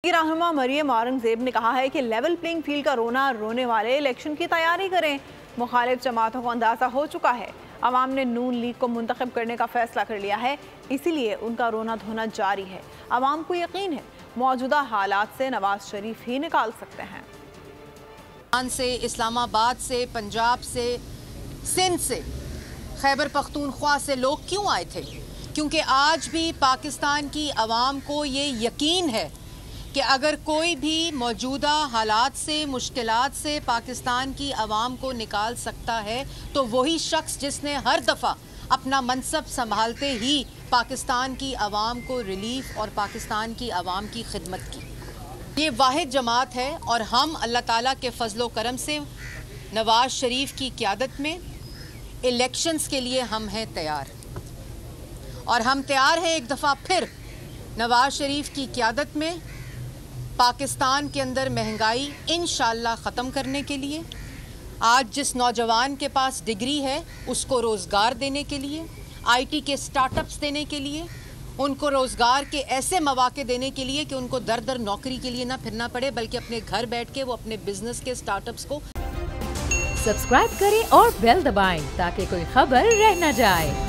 रहनुमा मरियम औरंगजेब ने कहा है कि लेवल प्लेइंग फील्ड का रोना रोने वाले इलेक्शन की तैयारी करें। मुखालिफ जमातों को अंदाजा हो चुका है अवाम ने नून लीग को मुंतखब करने का फैसला कर लिया है, इसीलिए उनका रोना धोना जारी है। अवाम को यकीन है मौजूदा हालात से नवाज शरीफ ही निकाल सकते हैं। से, इस्लामाबाद से, पंजाब से, सिंध से, खैबर पख्तूनख्वा से लोग क्यों आए थे? क्योंकि आज भी पाकिस्तान की अवाम को ये यकीन है कि अगर कोई भी मौजूदा हालात से, मुश्किलात से पाकिस्तान की अवाम को निकाल सकता है तो वही शख्स जिसने हर दफ़ा अपना मनसब संभालते ही पाकिस्तान की अवाम को रिलीफ और पाकिस्तान की अवाम की खिदमत की। ये वाहिद जमात है और हम अल्लाह ताला के फजलो करम से नवाज शरीफ की क़यादत में इलेक्शंस के लिए हम हैं तैयार, और हम तैयार हैं एक दफ़ा फिर नवाज शरीफ की क़यादत में पाकिस्तान के अंदर महंगाई इंशाअल्लाह ख़त्म करने के लिए, आज जिस नौजवान के पास डिग्री है उसको रोज़गार देने के लिए, आईटी के स्टार्टअप्स देने के लिए, उनको रोज़गार के ऐसे मौके देने के लिए कि उनको दर दर नौकरी के लिए ना फिरना पड़े, बल्कि अपने घर बैठ के वो अपने बिजनेस के स्टार्टअप्स को सब्सक्राइब करें और बेल दबाएं ताकि कोई खबर रह न जाए।